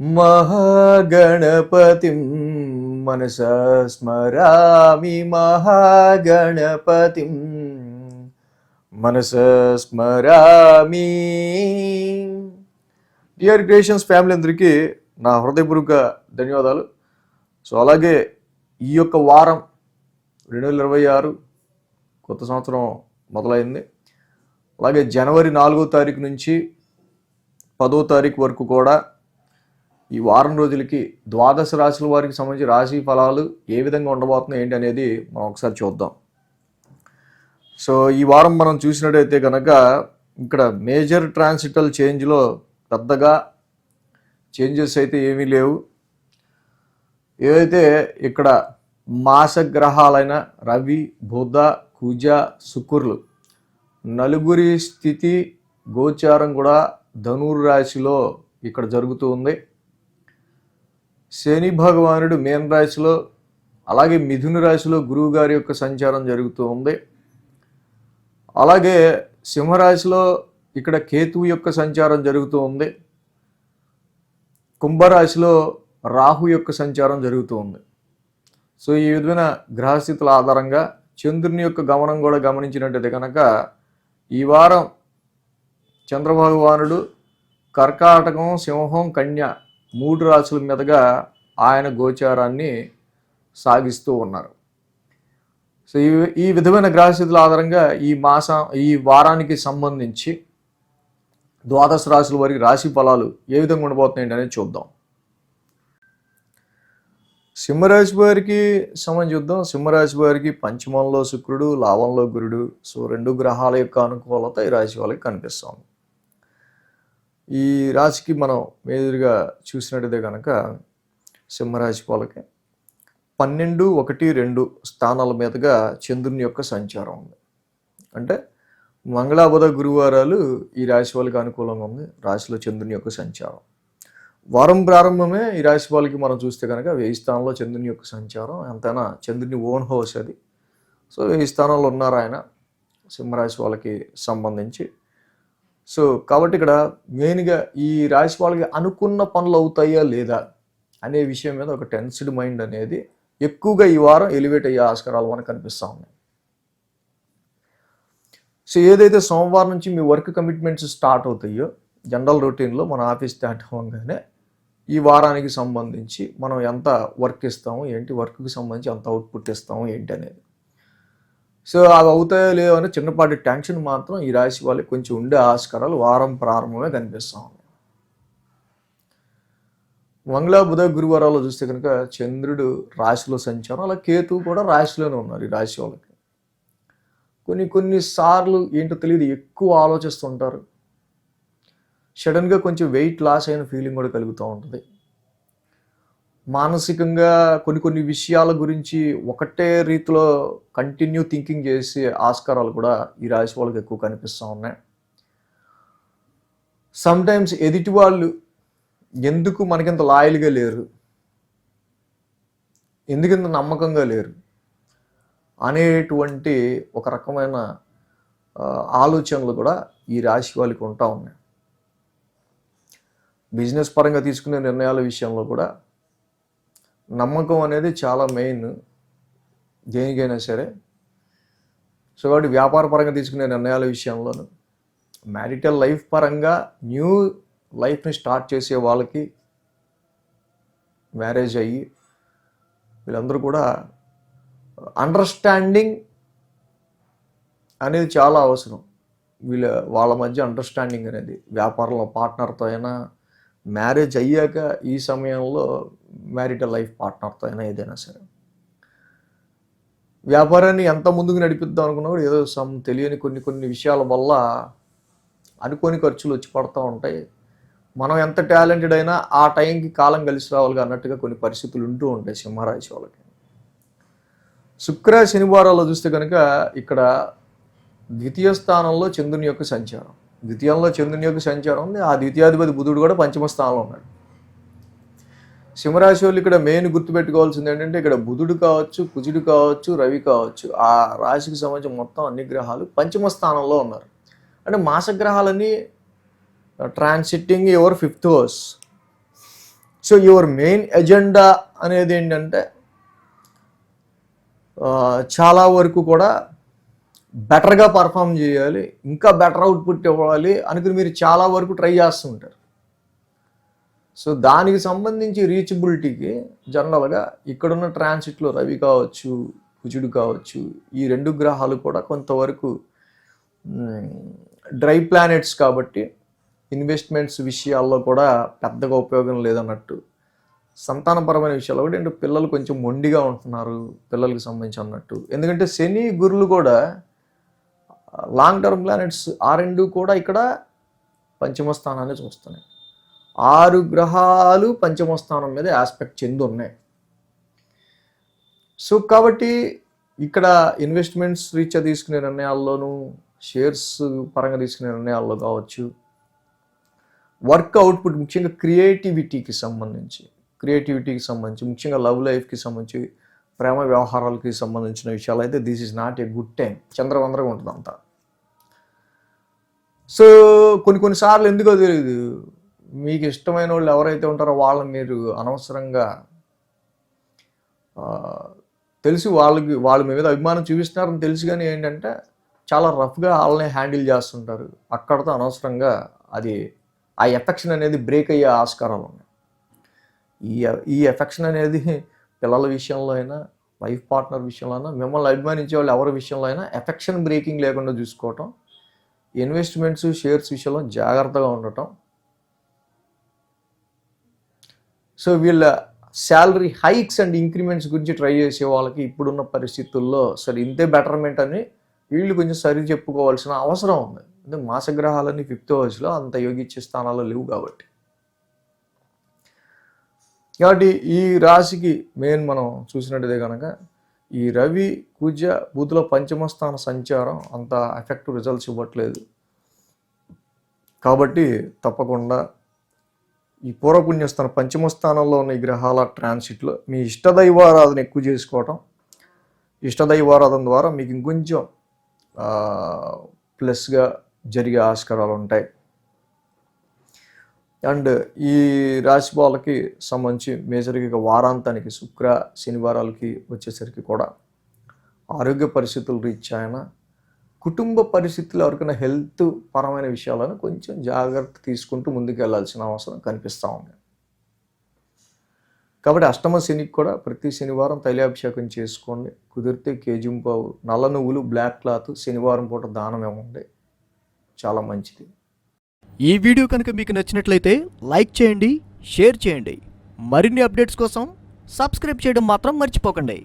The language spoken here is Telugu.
మహాగణపతిం మనసా స్మరామి మహాగణపతిం మనసా స్మరామి. డియర్ క్రియేషన్స్ ఫ్యామిలీ అందరికీ నా హృదయపూర్వక ధన్యవాదాలు. సో అలాగే ఈ యొక్క వారం 2026 కొత్త సంవత్సరం మొదలైంది. అలాగే జనవరి 4వ తారీఖు నుంచి 10వ తారీఖు వరకు కూడా ఈ వారం రోజులకి ద్వాదశ రాశుల వారికి సంబంధించి రాశి ఫలాలు ఏ విధంగా ఉండబోతున్నాయి ఏంటి అనేది మనం ఒకసారి చూద్దాం. సో ఈ వారం మనం చూసినట్టయితే కనుక ఇక్కడ మేజర్ ట్రాన్సిటల్ చేంజ్లో పెద్దగా చేంజెస్ అయితే ఏమీ లేవు. ఏవైతే ఇక్కడ మాసగ్రహాలైన రవి, బుధ, కుజ, శుక్రులు నలుగురి స్థితి గోచారం కూడా ధనుర్ రాశిలో ఇక్కడ జరుగుతూ ఉంది. శని భగవానుడు మీన రాశిలో, అలాగే మిథున రాశిలో గురువు గారి యొక్క సంచారం జరుగుతూ ఉంది. అలాగే సింహరాశిలో ఇక్కడ కేతువు యొక్క సంచారం జరుగుతూ ఉంది. కుంభరాశిలో రాహు యొక్క సంచారం జరుగుతూ ఉంది. సో ఈ విధమైన గ్రహస్థితుల ఆధారంగా చంద్రుని యొక్క గమనం కూడా గమనించినట్టయితే కనుక ఈ వారం చంద్రభగవానుడు కర్కాటకం, సింహం, కన్య 3 రాశుల మీదుగా ఆయన గోచారాన్ని సాగిస్తూ ఉన్నారు. సో ఈ విధమైన గ్రహస్థితుల ఆధారంగా ఈ వారానికి సంబంధించి ద్వాదశ రాశుల వారికి రాశి ఫలాలు ఏ విధంగా ఉండబోతున్నాయి అనేది చూద్దాం. సింహరాశి వారికి సంబంధించి చూద్దాం. సింహరాశి వారికి పంచమంలో శుక్రుడు, లాభంలో గురుడు. సో 2 గ్రహాల యొక్క అనుకూలత ఈ రాశి వాళ్ళకి కనిపిస్తుంది. ఈ రాశికి మనం మేజర్గా చూసినట్టయితే కనుక సింహరాశి వాళ్ళకి 12, 1, 2 స్థానాల మీదుగా చంద్రుని యొక్క సంచారం ఉంది. అంటే మంగళ, బుధ, గురువారాలు ఈ రాశి వాళ్ళకి అనుకూలంగా ఉంది. రాశిలో చంద్రుని యొక్క సంచారం వారం ప్రారంభమే ఈ రాశి వాళ్ళకి మనం చూస్తే కనుక 1000 స్థానంలో చంద్రుని యొక్క సంచారం. ఎంతైనా చంద్రుని ఓన్ హౌస్ అది. సో 1000 స్థానాల్లో ఉన్నారు ఆయన సింహరాశి వాళ్ళకి సంబంధించి. సో కాబట్టి ఇక్కడ మెయిన్గా ఈ రాశి వాళ్ళకి అనుకున్న పనులు అవుతాయా లేదా అనే విషయం మీద ఒక టెన్స్డ్ మైండ్ అనేది ఎక్కువగా ఈ వారం ఎలివేట్ అయ్యే ఆస్కారాలు మనకు కనిపిస్తూ ఉన్నాయి. సో ఏదైతే సోమవారం నుంచి మీ వర్క్ కమిట్మెంట్స్ స్టార్ట్ అవుతాయో జనరల్ రొటీన్లో మన ఆఫీస్ స్టార్ట్ అవ్వగానే ఈ వారానికి సంబంధించి మనం ఎంత వర్క్ ఇస్తాము ఏంటి, వర్క్కి సంబంధించి ఎంత అవుట్పుట్ ఇస్తాము ఏంటి అనేది. సో అవి అవుతాయో లేవో అని చిన్నపాటి టెన్షన్ మాత్రం ఈ రాశి వాళ్ళకి కొంచెం ఉండే ఆస్కారాలు వారం ప్రారంభమే కనిపిస్తూ ఉన్నాయి. మంగళ, బుధ, గురువారాల్లో చూస్తే కనుక చంద్రుడు రాశిలో సంచారం, అలా కేతువు కూడా రాశిలోనే ఉన్నారు ఈ రాశి వాళ్ళకి. కొన్నిసార్లు ఏంటో తెలియదు ఎక్కువ ఆలోచిస్తుంటారు. సడన్గా కొంచెం వెయిట్ లాస్ అయిన ఫీలింగ్ కూడా కలుగుతూ ఉంటుంది. మానసికంగా కొన్ని విషయాల గురించి ఒకటే రీతిలో కంటిన్యూ థింకింగ్ చేసే ఆస్కారాలు కూడా ఈ రాశి వాళ్ళకి ఎక్కువ కనిపిస్తూ ఉన్నాయి. సమ్టైమ్స్ ఎదుటి వాళ్ళు ఎందుకు మనకింత లాయల్గా లేరు, ఎందుకింత నమ్మకంగా లేరు అనేటువంటి ఒక రకమైన ఆలోచనలు కూడా ఈ రాశి వాళ్ళకి ఉంటా ఉన్నాయి. బిజినెస్ పరంగా తీసుకునే నిర్ణయాల విషయంలో కూడా నమ్మకం అనేది చాలా మెయిన్ దేనికైనా సరే. సో కాబట్టి వ్యాపార పరంగా తీసుకునే నిర్ణయాల విషయంలోనూ, మ్యారిటల్ లైఫ్ పరంగా న్యూ లైఫ్ని స్టార్ట్ చేసే వాళ్ళకి, మ్యారేజ్ అయ్యి వీళ్ళందరూ కూడా అండర్స్టాండింగ్ అనేది చాలా అవసరం. వాళ్ళ మధ్య అండర్స్టాండింగ్ అనేది వ్యాపారంలో పార్ట్నర్తో అయినా, మ్యారేజ్ అయ్యాక ఈ సమయంలో మ్యారిటల్ లైఫ్ పార్ట్నర్తో అయినా ఏదైనా సరే. వ్యాపారాన్ని ఎంత ముందుకు నడిపిద్దాం అనుకున్నా కూడా ఏదో తెలియని కొన్ని విషయాల వల్ల అనుకోని ఖర్చులు వచ్చి పడుతూ ఉంటాయి. మనం ఎంత టాలెంటెడ్ అయినా ఆ టైంకి కాలం కలిసి రావాలిగా అన్నట్టుగా కొన్ని పరిస్థితులు ఉంటూ ఉంటాయి సింహరాశి వాళ్ళకి. శుక్ర, శనివారాల్లో చూస్తే కనుక ఇక్కడ ద్వితీయ స్థానంలో చంద్రుని యొక్క సంచారం, ద్వితీయంలో చంద్రుని యొక్క సంచారం ఉంది. ఆ ద్వితీయాధిపతి బుధుడు కూడా పంచమ స్థానంలో ఉన్నాడు. సింహరాశి వాళ్ళు ఇక్కడ మెయిన్ గుర్తుపెట్టుకోవాల్సింది ఏంటంటే ఇక్కడ బుధుడు కావచ్చు, కుజుడు కావచ్చు, రవి కావచ్చు, ఆ రాశికి సంబంధించిన మొత్తం అన్ని గ్రహాలు పంచమ స్థానంలో ఉన్నారు. అంటే మాసగ్రహాలన్నీ transiting your 5th house. So your main agenda అనేది ఏంటంటే చాలా వరకు కూడా బెటర్గా పర్ఫామ్ చేయాలి, ఇంకా బెటర్ అవుట్పుట్ ఇవ్వాలి అనుకుని మీరు చాలా వరకు ట్రై చేస్తుంటారు. సో దానికి సంబంధించి రీచబిలిటీకి జనరల్గా ఇక్కడున్న ట్రాన్సిట్లో రవి కావచ్చు, కుజుడు కావచ్చు, ఈ 2 గ్రహాలు కూడా కొంతవరకు డ్రై ప్లానెట్స్ కాబట్టి ఇన్వెస్ట్మెంట్స్ విషయాల్లో కూడా పెద్దగా ఉపయోగం లేదన్నట్టు. సంతానపరమైన విషయాల్లో కూడా ఏంటంటే పిల్లలు కొంచెం మొండిగా ఉంటున్నారు పిల్లలకి సంబంధించి అన్నట్టు. ఎందుకంటే శని గురులు కూడా లాంగ్ టర్మ్ ప్లానెట్స్ ఆ 2 కూడా ఇక్కడ పంచమ స్థానాన్ని చూస్తున్నాయి. 6 గ్రహాలు పంచమ స్థానం మీద ఆస్పెక్ట్ చెంది ఉన్నాయి. సో కాబట్టి ఇక్కడ ఇన్వెస్ట్మెంట్స్ రీత్యా తీసుకునే నిర్ణయాల్లోనూ, షేర్స్ పరంగా తీసుకునే నిర్ణయాల్లో కావచ్చు, వర్క్ అవుట్పుట్ ముఖ్యంగా క్రియేటివిటీకి సంబంధించి ముఖ్యంగా లవ్ లైఫ్కి సంబంధించి, ప్రేమ వ్యవహారాలకి సంబంధించిన విషయాలు అయితే this is not a good time. చంద్రవందరగా ఉంటుంది అంతా. సో కొన్నిసార్లు ఎందుకో తెలియదు, మీకు ఇష్టమైన వాళ్ళు ఎవరైతే ఉంటారో వాళ్ళని మీరు అనవసరంగా తెలిసి వాళ్ళ మీద అభిమానం చూపిస్తున్నారని తెలుసు, కానీ ఏంటంటే చాలా రఫ్గా వాళ్ళని హ్యాండిల్ చేస్తుంటారు. అక్కడతో అనవసరంగా అది ఆ ఎఫెక్షన్ అనేది బ్రేక్ అయ్యే ఆస్కారాలు ఉన్నాయి. ఈ ఎఫెక్షన్ అనేది పిల్లల విషయంలో అయినా, వైఫ్ పార్ట్నర్ విషయంలో అయినా, మిమ్మల్ని అభిమానించే వాళ్ళు ఎవరి విషయంలో అయినా ఎఫెక్షన్ బ్రేకింగ్ లేకుండా చూసుకోవటం, ఇన్వెస్ట్మెంట్స్ షేర్స్ విషయంలో జాగ్రత్తగా ఉండటం. సో వీళ్ళ శాలరీ హైక్స్ అండ్ ఇంక్రిమెంట్స్ గురించి ట్రై చేసే వాళ్ళకి ఇప్పుడున్న పరిస్థితుల్లో సరే ఇంతే బెటర్మెంట్ అని వీళ్ళు కొంచెం సరి చెప్పుకోవాల్సిన అవసరం ఉంది. అంటే మాసగ్రహాలన్నీ 5th హౌస్లో అంత యోగిచ్చే స్థానాల్లో లేవు కాబట్టి ఈ రాశికి మెయిన్ మనం చూసినట్టుదే కనుక ఈ రవి కుజ బుధుల పంచమ స్థాన సంచారం అంత ఎఫెక్టివ్ రిజల్ట్స్ ఇవ్వట్లేదు. కాబట్టి తప్పకుండా ఈ పూర్వపుణ్యస్థానం పంచమ స్థానంలో ఉన్న ఈ గ్రహాల ట్రాన్సిట్లో మీ ఇష్టదైవారాధన ఎక్కువ చేసుకోవటం, ఇష్టదైవారాధన ద్వారా మీకు ఇంకొంచెం ప్లస్గా జరిగే ఆస్కారాలు ఉంటాయి. అండ్ ఈ రాశి వాళ్ళకి సంబంధించి మేజర్గా వారాంతానికి శుక్ర శనివారాలకి వచ్చేసరికి కూడా ఆరోగ్య పరిస్థితులు రీత్యా అయినా, కుటుంబ పరిస్థితులు ఎవరికైనా హెల్త్ పరమైన విషయాలను కొంచెం జాగ్రత్త తీసుకుంటూ ముందుకు వెళ్ళాల్సిన అవసరం కనిపిస్తూ ఉంది. కాబట్టి అష్టమ శనికి కూడా ప్రతి శనివారం తైలాభిషేకం చేసుకోండి. కుదిరితే కేజింపావు నల్ల నువ్వులు, బ్లాక్ క్లాత్ శనివారం పూట దానం ఇవ్వండి, చాలా మంచిది. ఈ వీడియో కనుక మీకు నచ్చినట్లయితే లైక్ చేయండి, షేర్ చేయండి. మరిన్ని అప్డేట్స్ కోసం సబ్స్క్రైబ్ చేయడం మాత్రం మర్చిపోకండి.